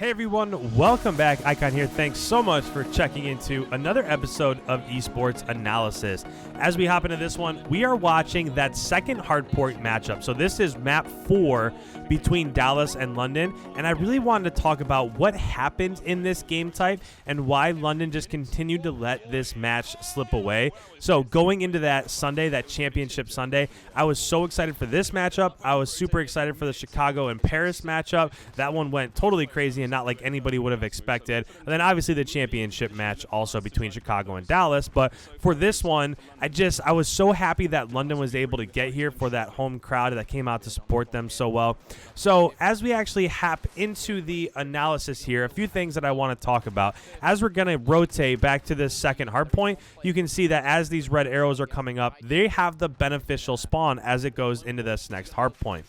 Hey everyone, welcome back. Icon here. Thanks so much for checking into another episode of Esports Analysis. As we hop into this one, we are watching that second hardpoint matchup. So this is map 4 between Dallas and London, and I really wanted to talk about what happened in this game type and why London just continued to let this match slip away. So going into that Sunday, that championship Sunday, I was so excited for this matchup. I was super excited for the Chicago and Paris matchup. That one went totally crazy and not like anybody would have expected. And then obviously the championship match also between Chicago and Dallas. But for this one, I was so happy that London was able to get here for that home crowd that came out to support them so well. So as we actually hop into the analysis here, a few things that I want to talk about. As we're going to rotate back to this second hardpoint, you can see that as these red arrows are coming up, they have the beneficial spawn as it goes into this next hardpoint.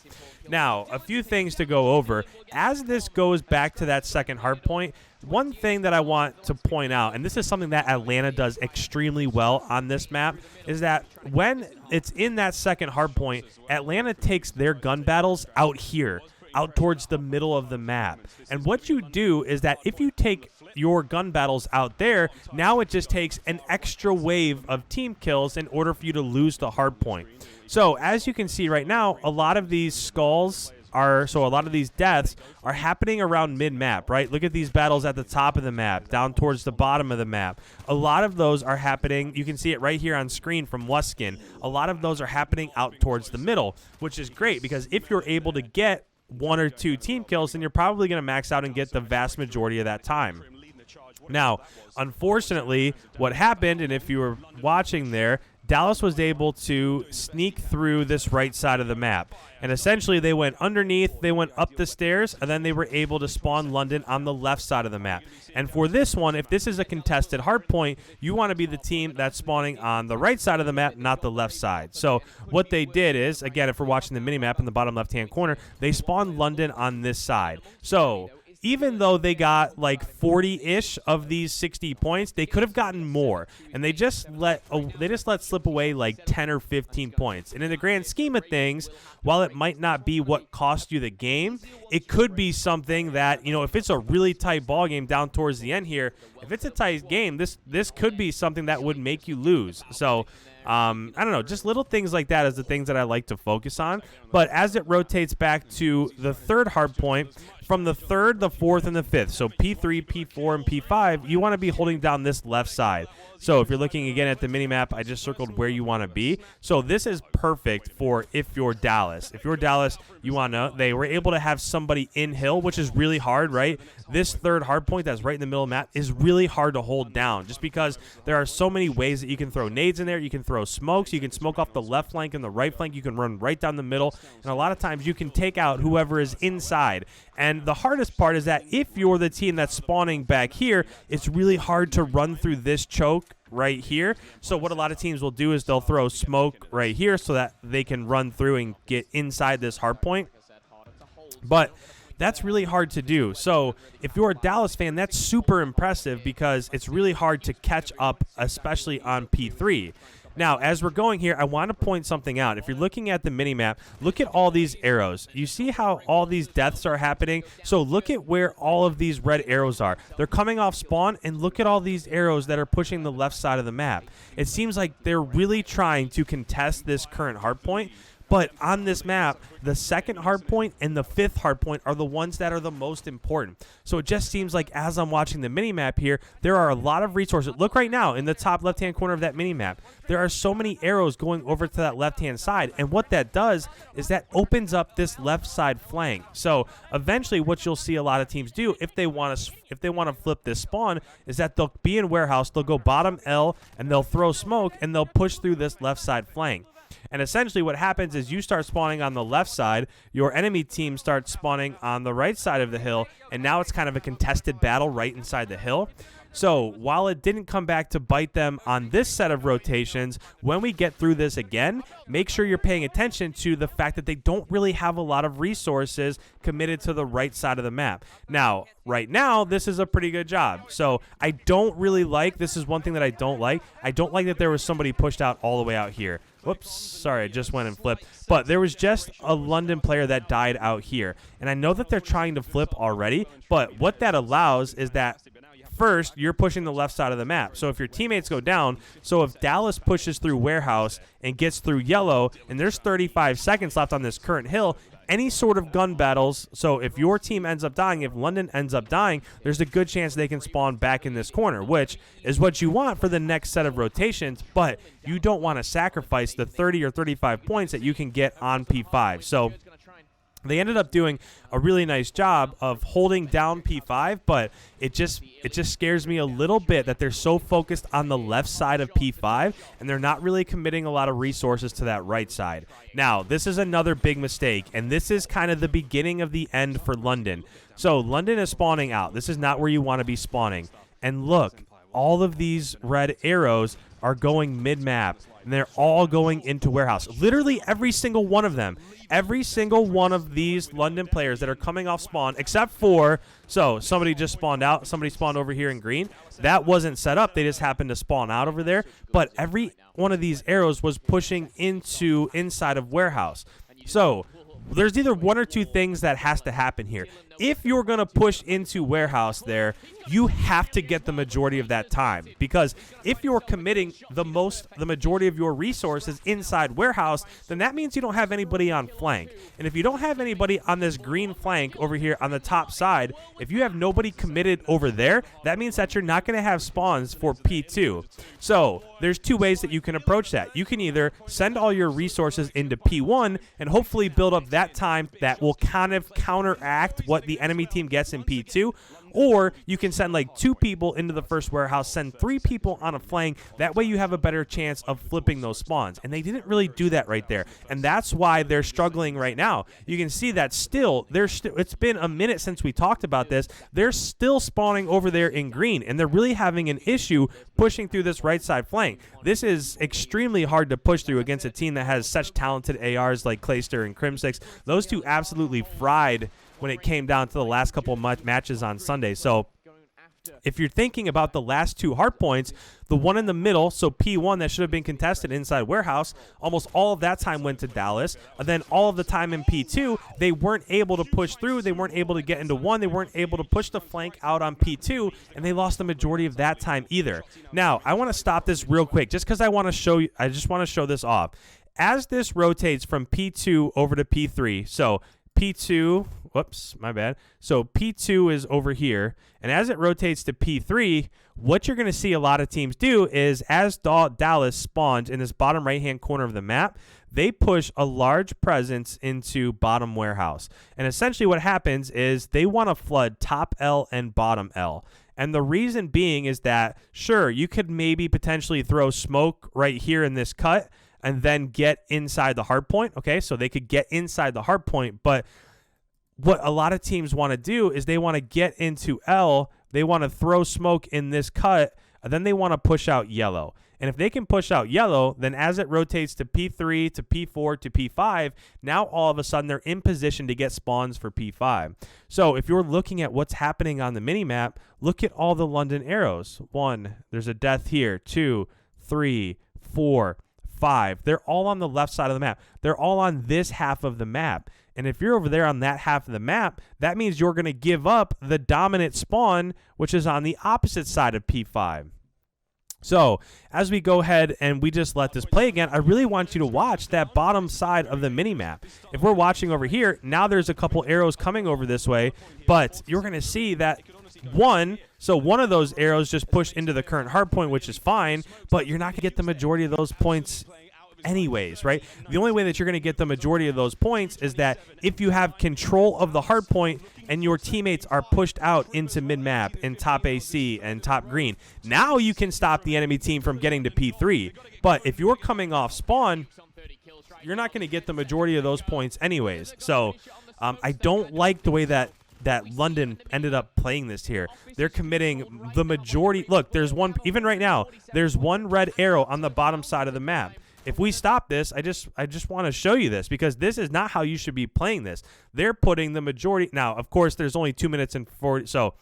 Now, a few things to go over. As this goes back to that second hardpoint, one thing that I want to point out, and this is something that Atlanta does extremely well on this map, is that when it's in that second hardpoint, Atlanta takes their gun battles out here, out towards the middle of the map. And what you do is that if you take your gun battles out there, now it just takes an extra wave of team kills in order for you to lose the hardpoint. So as you can see right now, a lot of these skulls a lot of these deaths are happening around mid-map, right? Look at these battles at the top of the map, down towards the bottom of the map. A lot of those are happening, you can see it right here on screen from Wuskin. A lot of those are happening out towards the middle, which is great because if you're able to get 1 or 2 team kills, then you're probably going to max out and get the vast majority of that time. Now, unfortunately, what happened, and if you were watching there, Dallas was able to sneak through this right side of the map. And essentially, they went underneath, they went up the stairs, and then they were able to spawn London on the left side of the map. And for this one, if this is a contested hardpoint, you want to be the team that's spawning on the right side of the map, not the left side. So what they did is, again, if we're watching the minimap in the bottom left-hand corner, they spawned London on this side. So even though they got like 40-ish of these 60 points, they could have gotten more, and they just let slip away like 10 or 15 points. And in the grand scheme of things, while it might not be what cost you the game, it could be something that, you know, if it's a really tight ball game down towards the end here, if it's a tight game, this could be something that would make you lose. So I don't know, just little things like that is the things that I like to focus on. But as it rotates back to the third hardpoint, from the third, the fourth, and the fifth, so P3, P4, and P5, you want to be holding down this left side. So if you're looking again at the minimap, I just circled where you want to be. So this is perfect for if you're Dallas. If you're Dallas, you want to know they were able to have somebody in hill, which is really hard, right? This third hardpoint that's right in the middle of the map is really hard to hold down just because there are so many ways that you can throw nades in there. You can throw smokes. You can smoke off the left flank and the right flank. You can run right down the middle. And a lot of times you can take out whoever is inside. And the hardest part is that if you're the team that's spawning back here, it's really hard to run through this choke right here. So what a lot of teams will do is they'll throw smoke right here so that they can run through and get inside this hardpoint. But that's really hard to do. So if you're a Dallas fan, that's super impressive because it's really hard to catch up, especially on P3. Now, as we're going here, I want to point something out. If you're looking at the minimap, look at all these arrows. You see how all these deaths are happening? So look at where all of these red arrows are. They're coming off spawn, and look at all these arrows that are pushing the left side of the map. It seems like they're really trying to contest this current hardpoint. But on this map, the second hardpoint and the fifth hardpoint are the ones that are the most important. So it just seems like as I'm watching the minimap here, there are a lot of resources. Look right now in the top left-hand corner of that minimap. There are so many arrows going over to that left-hand side. And what that does is that opens up this left side flank. So eventually what you'll see a lot of teams do if they want to flip this spawn is that they'll be in warehouse, they'll go bottom L, and they'll throw smoke, and they'll push through this left side flank. And essentially what happens is you start spawning on the left side, your enemy team starts spawning on the right side of the hill, and now it's kind of a contested battle right inside the hill. So while it didn't come back to bite them on this set of rotations, when we get through this again, make sure you're paying attention to the fact that they don't really have a lot of resources committed to the right side of the map. Now, right now, this is a pretty good job. So I don't really like, this is one thing that I don't like. I don't like that there was somebody pushed out all the way out here. Whoops, sorry, I just went and flipped. But there was just a London player that died out here. And I know that they're trying to flip already, but what that allows is that first, you're pushing the left side of the map. So if your teammates go down, so if Dallas pushes through warehouse and gets through yellow, and there's 35 seconds left on this current hill, any sort of gun battles, so if your team ends up dying, if London ends up dying, there's a good chance they can spawn back in this corner, which is what you want for the next set of rotations, but you don't want to sacrifice the 30 or 35 points that you can get on P5. So they ended up doing a really nice job of holding down P5, but it just scares me a little bit that they're so focused on the left side of P5 and they're not really committing a lot of resources to that right side. Now, this is another big mistake, and this is kind of the beginning of the end for London. So London is spawning out. This is not where you want to be spawning. And look, all of these red arrows are going mid-map, and they're all going into warehouse. Literally every single one of them. Every single one of these London players that are coming off spawn, except for, so somebody just spawned out. Somebody spawned over here in green. That wasn't set up. They just happened to spawn out over there. But every one of these arrows was pushing into inside of warehouse. So there's either one or two things that has to happen here. If you're going to push into warehouse there, you have to get the majority of that time, because if you're committing the majority of your resources inside warehouse, then that means you don't have anybody on flank. And if you don't have anybody on this green flank over here on the top side, if you have nobody committed over there, that means that you're not going to have spawns for P2. So there's two ways that you can approach that. You can either send all your resources into P1 and hopefully build up that time that will kind of counteract what the enemy team gets in P2, or you can send like 2 people into the first warehouse, send 3 people on a flank. That way you have a better chance of flipping those spawns. And they didn't really do that right there. And that's why they're struggling right now. You can see that still, it's been a minute since we talked about this. They're still spawning over there in green, and they're really having an issue pushing through this right side flank. This is extremely hard to push through against a team that has such talented ARs like Clayster and Crimsix. Those two absolutely fried when it came down to the last couple matches on Sunday. So if you're thinking about the last 2 hard points, the one in the middle, so P1 that should have been contested inside warehouse, almost all of that time went to Dallas. And then all of the time in P2, they weren't able to push through. They weren't able to get into 1. They weren't able to push the flank out on P2, and they lost the majority of that time either. Now, I want to stop this real quick just because I just want to show this off. As this rotates from P2 over to P3, so P2, whoops, my bad. So P2 is over here, and as it rotates to P3, what you're going to see a lot of teams do is as Dallas spawns in this bottom right-hand corner of the map, they push a large presence into bottom warehouse. And essentially what happens is they want to flood top L and bottom L. And the reason being is that, sure, you could maybe potentially throw smoke right here in this cut, and then get inside the hard point. Okay, so they could get inside the hard point, but what a lot of teams want to do is they want to get into L, they want to throw smoke in this cut, and then they want to push out yellow. And if they can push out yellow, then as it rotates to P3, to P4, to P5, now all of a sudden they're in position to get spawns for P5. So if you're looking at what's happening on the minimap, look at all the London arrows. 1, there's a death here. 2, 3, 4, 5. They're all on the left side of the map. They're all on this half of the map. And if you're over there on that half of the map, that means you're going to give up the dominant spawn, which is on the opposite side of P5. So as we go ahead and we just let this play again, I really want you to watch that bottom side of the minimap. If we're watching over here, now there's a couple arrows coming over this way, but you're going to see that one of those arrows just pushed into the current hard point, which is fine, but you're not going to get the majority of those points anyways, right? The only way that you're going to get the majority of those points is that if you have control of the hard point and your teammates are pushed out into mid-map in top AC and top green. Now you can stop the enemy team from getting to P3. But if you're coming off spawn, you're not going to get the majority of those points anyways. So I don't like the way that London ended up playing this here. They're committing the majority. Look, there's one, even right now, there's one red arrow on the bottom side of the map. If we stop this, I just want to show you this because this is not how you should be playing this. They're putting the majority. Now, of course, there's only 2 minutes and 40. So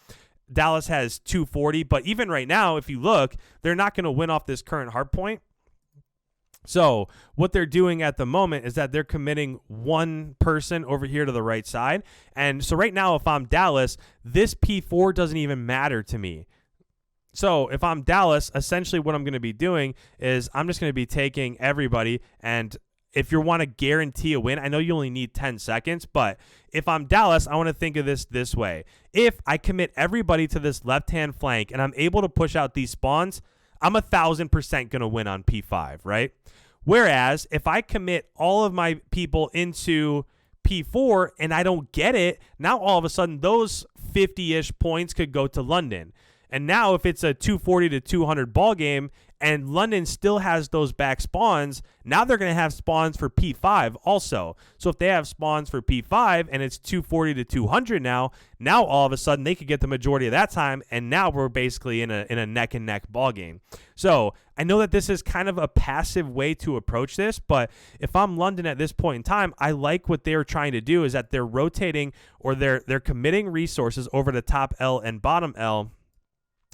Dallas has 2:40. But even right now, if you look, they're not going to win off this current hard point. So what they're doing at the moment is that they're committing one person over here to the right side. And so right now, if I'm Dallas, this P4 doesn't even matter to me. So if I'm Dallas, essentially what I'm going to be doing is I'm just going to be taking everybody, and if you want to guarantee a win, I know you only need 10 seconds, but if I'm Dallas, I want to think of this way. If I commit everybody to this left-hand flank and I'm able to push out these spawns, I'm 1,000% going to win on P5, right? Whereas if I commit all of my people into P4 and I don't get it, now all of a sudden those 50-ish points could go to London. And now if it's a 240 to 200 ball game and London still has those back spawns, now they're going to have spawns for P5 also. So if they have spawns for P5 and it's 240 to 200 now all of a sudden they could get the majority of that time, and now we're basically in a neck and neck ball game. So I know that this is kind of a passive way to approach this, but if I'm London at this point in time, I like what they're trying to do is that they're rotating, or they're committing resources over the top L and bottom L.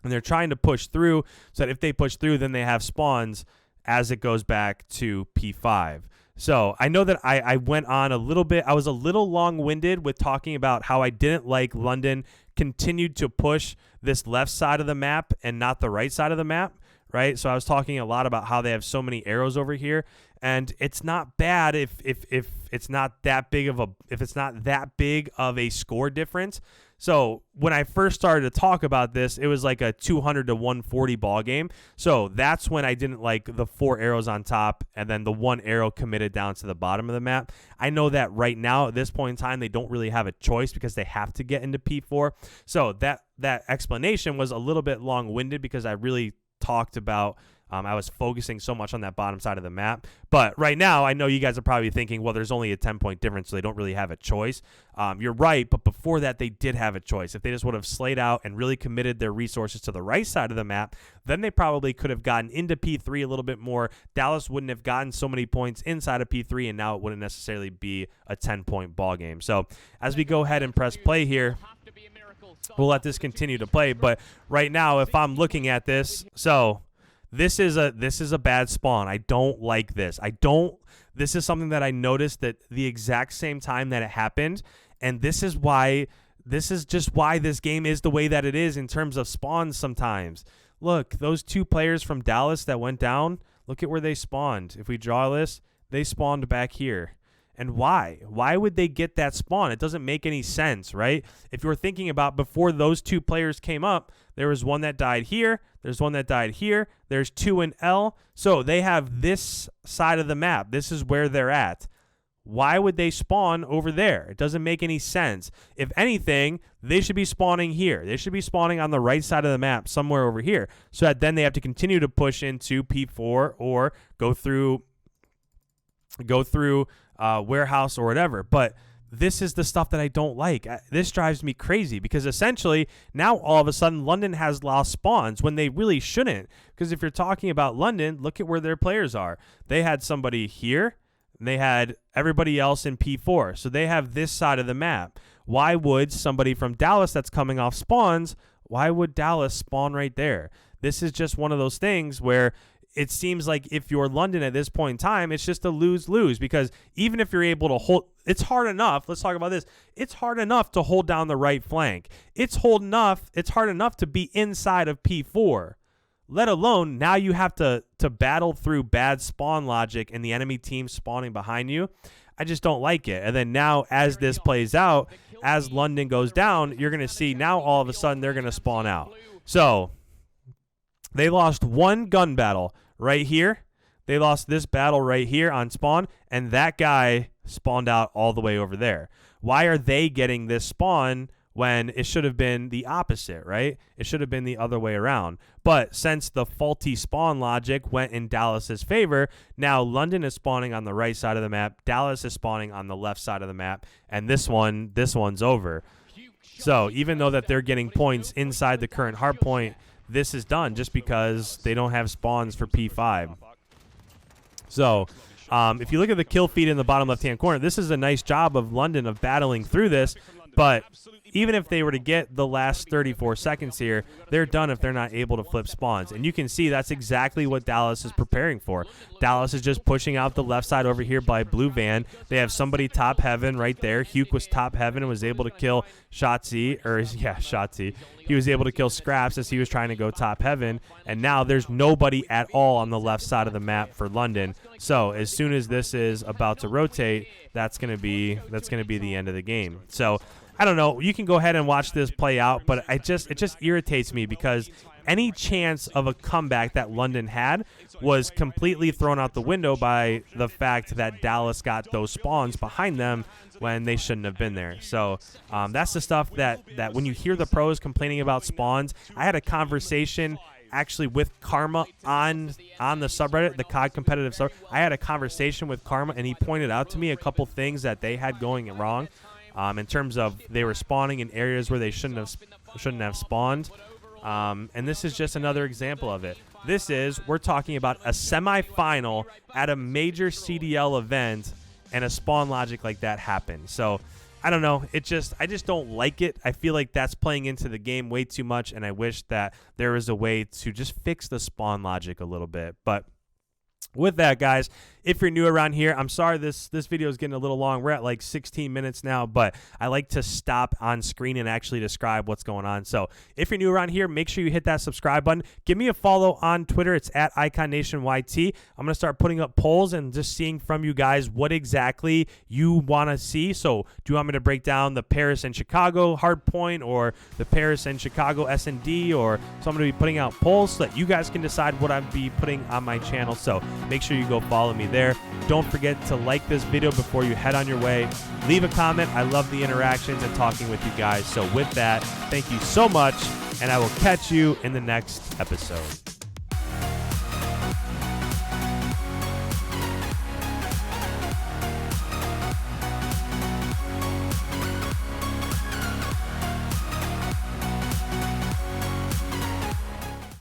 And they're trying to push through so that if they push through, then they have spawns as it goes back to P5. So I know that I went on a little bit. I was a little long-winded with talking about how I didn't like London continued to push this left side of the map and not the right side of the map, right? So I was talking a lot about how they have so many arrows over here. And it's not bad if it's not that big of a score difference. So when I first started to talk about this, it was like a 200 to 140 ball game. So that's when I didn't like the 4 arrows on top and then the 1 arrow committed down to the bottom of the map. I know that right now at this point in time, they don't really have a choice because they have to get into P4. So that explanation was a little bit long-winded because I really talked about I was focusing so much on that bottom side of the map. But right now, I know you guys are probably thinking, well, there's only a 10-point difference, so they don't really have a choice. You're right, but before that, they did have a choice. If they just would have slayed out and really committed their resources to the right side of the map, then they probably could have gotten into P3 a little bit more. Dallas wouldn't have gotten so many points inside of P3, and now it wouldn't necessarily be a 10-point ball game. So as we go ahead and press play here, we'll let this continue to play. But right now, if I'm looking at this, so this is a bad spawn. I don't like this. This is something that I noticed at the exact same time that it happened, and this is just why this game is the way that it is in terms of spawns sometimes. Look, those 2 players from Dallas that went down, look at where they spawned. If we draw this, they spawned back here. And why? Why would they get that spawn? It doesn't make any sense, right? If you're thinking about before those 2 players came up, there was one that died here. There's one that died here. There's 2 in L. So they have this side of the map. This is where they're at. Why would they spawn over there? It doesn't make any sense. If anything, they should be spawning here. They should be spawning on the right side of the map, somewhere over here, so that then they have to continue to push into P4 or go through warehouse or whatever. But this is the stuff that I don't like. This drives me crazy because essentially now all of a sudden London has lost spawns when they really shouldn't. Because if you're talking about London, look at where their players are. They had somebody here. And they had everybody else in P4. So they have this side of the map. Why would somebody from Dallas that's coming off spawns, why would Dallas spawn right there? This is just one of those things where it seems like if you're London at this point in time, it's just a lose-lose, because even if you're able to hold, it's hard enough. Let's talk about this. It's hard enough to hold down the right flank. It's hard enough to be inside of P4, let alone now you have to battle through bad spawn logic and the enemy team spawning behind you. I just don't like it. And then now as this plays out, as London goes down, you're going to see now all of a sudden they're going to spawn out. So they lost 1 gun battle right here. They lost this battle right here on spawn, and that guy spawned out all the way over there. Why are they getting this spawn when it should have been the opposite, right? It should have been the other way around. But since the faulty spawn logic went in Dallas's favor, now London is spawning on the right side of the map, Dallas is spawning on the left side of the map, and this one's over. So even though that they're getting points inside the current hardpoint, this is done just because they don't have spawns for P5. So if you look at the kill feed in the bottom left-hand corner, this is a nice job of London of battling through this. But even if they were to get the last 34 seconds here, they're done if they're not able to flip spawns. And you can see that's exactly what Dallas is preparing for. Dallas is just pushing out the left side over here by Blue Van. They have somebody top heaven right there. Hugh was top heaven and was able to kill Shotzi. He was able to kill Scraps as he was trying to go top heaven. And now there's nobody at all on the left side of the map for London. So as soon as this is about to rotate, that's going to be the end of the game. So I don't know. You can go ahead and watch this play out, but it just irritates me because any chance of a comeback that London had was completely thrown out the window by the fact that Dallas got those spawns behind them when they shouldn't have been there. So that's the stuff that when you hear the pros complaining about spawns, I had a conversation actually with Karma on the subreddit, the COD competitive subreddit. I had a conversation with Karma, and he pointed out to me a couple things that they had going wrong. In terms of they were spawning in areas where they shouldn't have spawned, and this is just another example of it. We're talking about a semifinal at a major CDL event, and a spawn logic like that happened. So I don't know. I just don't like it. I feel like that's playing into the game way too much, and I wish that there was a way to just fix the spawn logic a little bit. But with that, guys, if you're new around here, I'm sorry this video is getting a little long. We're at like 16 minutes now, but I like to stop on screen and actually describe what's going on. So if you're new around here, make sure you hit that subscribe button. Give me a follow on Twitter. It's at IconNationYT. I'm going to start putting up polls and just seeing from you guys what exactly you want to see. So do you want me to break down the Paris and Chicago hardpoint or the Paris and Chicago S&D? Or so I'm going to be putting out polls so that you guys can decide what I'll be putting on my channel. So make sure you go follow me there. Don't forget to like this video before you head on your way. Leave a comment. I love the interactions and talking with you guys. So with that, thank you so much, and I will catch you in the next episode.